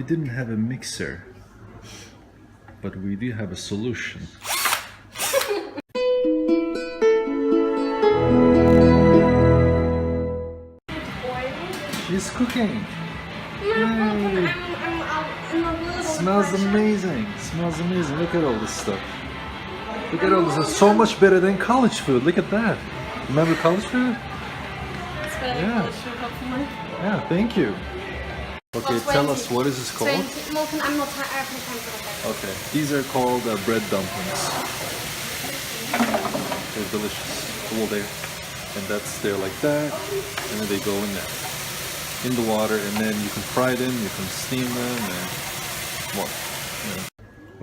didn't have a mixer, but we do have a solution. She's cooking. Yay. Smells amazing. Smells amazing. Look at all this stuff. Look at all this. It's so much better than college food. Look at that. Remember college food? It's better than college food, hopefully. Yeah, thank you. Okay, tell us, what is this called? Okay, these are called bread dumplings. They're delicious. Cool there. And that's there like that. And then they go in there. In the water, and then you can fry them, you can steam them, and more. Yeah.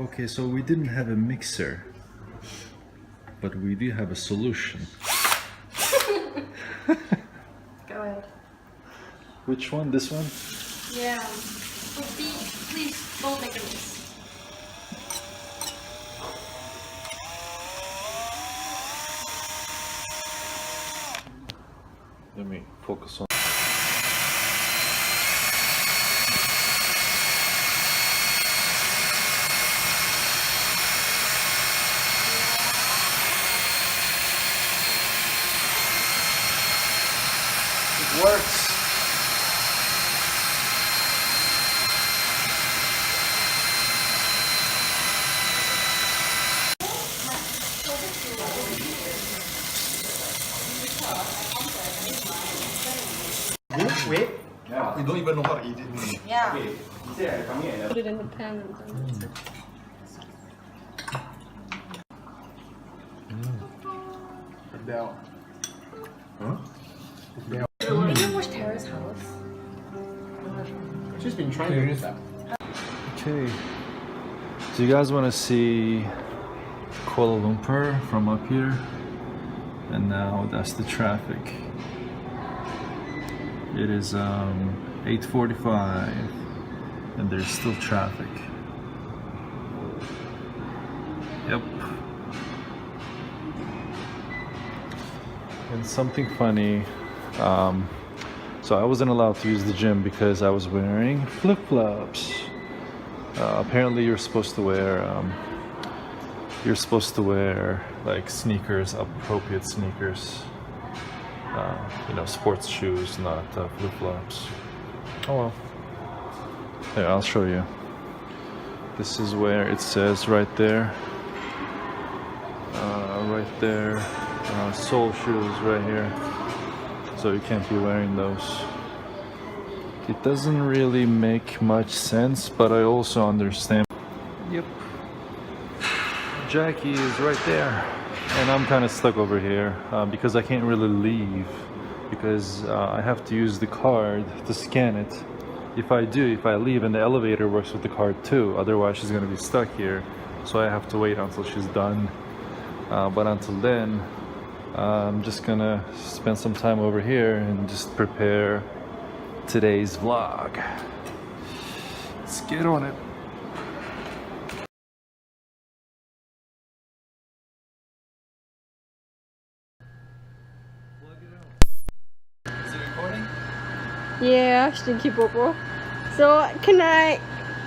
Okay, so we didn't have a mixer, but we do have a solution. Go ahead. Which one? This one? Yeah. Please don't make a mess. Let me focus on. It works. Wait. Yeah. We don't even know how to eat it. Yeah. Wait. Put it in the pan and then Down. Huh? Did you watch Tara's house? She's been trying to do that. Okay. So you guys want to see Kuala Lumpur from up here? And now that's the traffic. It is 8:45 and there's still traffic. Yep. And something funny, so I wasn't allowed to use the gym because I was wearing flip-flops. Apparently you're supposed to wear like sneakers, appropriate sneakers. You know, sports shoes, not flip-flops. Oh well. Here, I'll show you. This is where it says right there. Right there. Sole shoes right here. So you can't be wearing those. It doesn't really make much sense, but I also understand. Yep. Jackie is right there. And I'm kind of stuck over here because I can't really leave because I have to use the card to scan it. If I leave, and the elevator works with the card too, otherwise she's gonna be stuck here. So I have to wait until she's done. But until then, I'm just gonna spend some time over here and just prepare today's vlog. Let's get on it. Is it recording? yeah, Stinky Bobo. So can I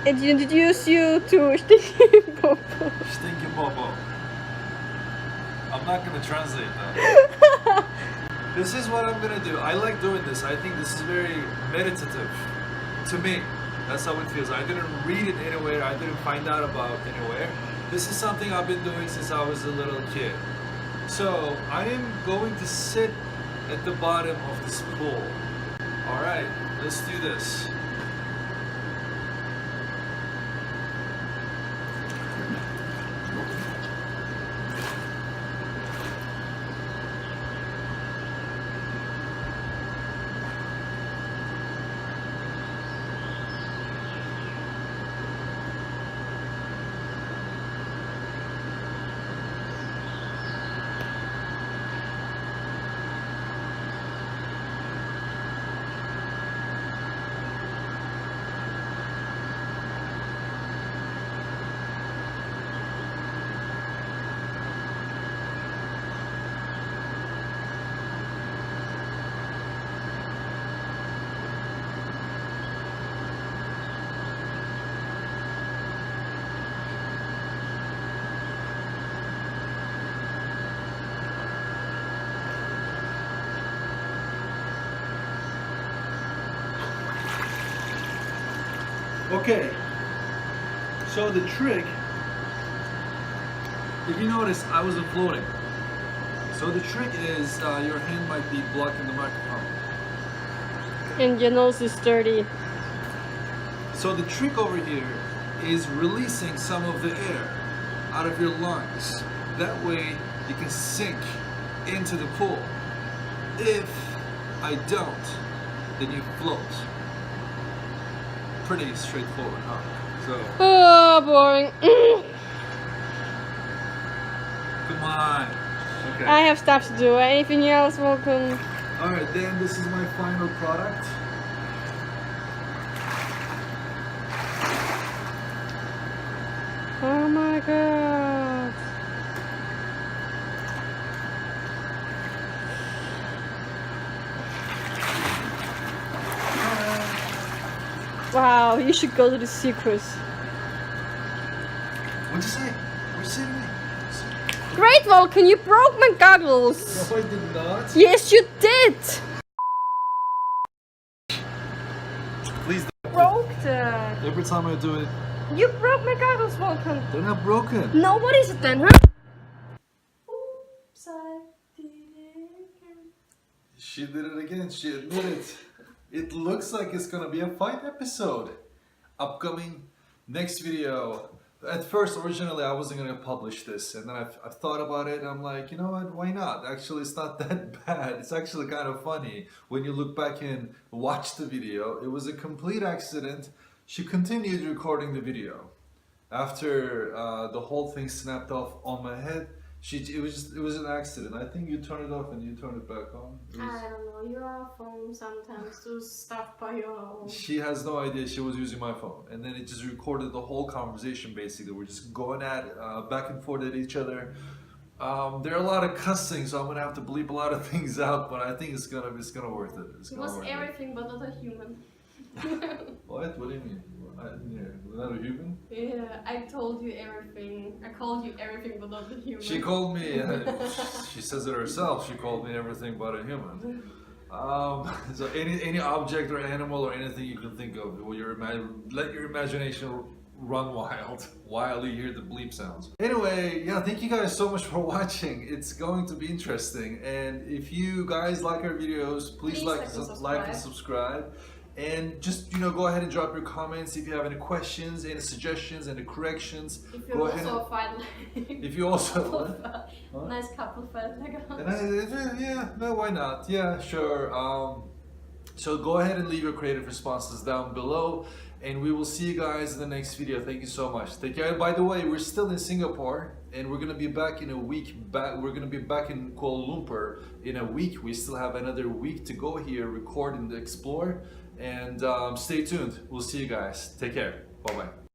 introduce you to Stinky Bobo? Stinky Bobo. I'm not gonna translate that. This is what I'm gonna do. I like doing this. I think this is very meditative. To me, that's how it feels. I didn't read it anywhere. I didn't find out about anywhere. This is something I've been doing since I was a little kid. So I am going to sit at the bottom of this pool. All right, let's do this. Okay, so the trick, if you notice, I wasn't floating. So the trick is your hand might be blocking the microphone. And your nose is dirty. So the trick over here is releasing some of the air out of your lungs. That way you can sink into the pool. If I don't, then you float. Pretty straightforward, huh? So, Oh, boring. come on. Okay. I have stuff to do. Anything else, Welcome? Alright, then this is my final product. Oh my god. Wow, you should go to the circus. What'd you say? What'd you say to me? Great, Vulcan, you broke my goggles. No, I did not. Yes, you did. Please Broke them. every time I do it, You broke my goggles, Vulcan. they're not broken. No, what is it then, huh? Oops, I did it again. She did it again, she admitted. It looks like it's gonna be a fight episode. Upcoming next video. At first, originally, I wasn't gonna publish this, and then I've thought about it, and I'm like, you know what, why not? Actually, it's not that bad. It's actually kind of funny when you look back and watch the video. It was a complete accident. She continued recording the video. After the whole thing snapped off on my head, it was an accident. I think you turn it off and you turn it back on. I don't know, your phone sometimes do stuff by your own. She has no idea she was using my phone, and then it just recorded the whole conversation. Basically, we're just going at back and forth at each other. There are a lot of cussing, so I'm gonna have to bleep a lot of things out. But I think it's gonna worth it. It was everything but not a human. What? What do you mean? We're not a human? Yeah, I told you everything. I called you everything but not a human. She called me. She says it herself. She called me everything but a human. So any object or animal or anything you can think of, let your imagination run wild while you hear the bleep sounds. Anyway, yeah, thank you guys so much for watching. It's going to be interesting, and if you guys like our videos, please like and subscribe. And just, go ahead and drop your comments if you have any questions, any suggestions, any corrections. If you also fight like... If you also... Nice couple fight like Yeah, no, why not? Yeah, sure. So go ahead and leave your creative responses down below. And we will see you guys in the next video. Thank you so much. Take care. By the way, we're still in Singapore. And we're going to be back in a week. We're going to be back in Kuala Lumpur in a week. We still have another week to go here, record and explore. And stay tuned. We'll see you guys. Take care. Bye-bye.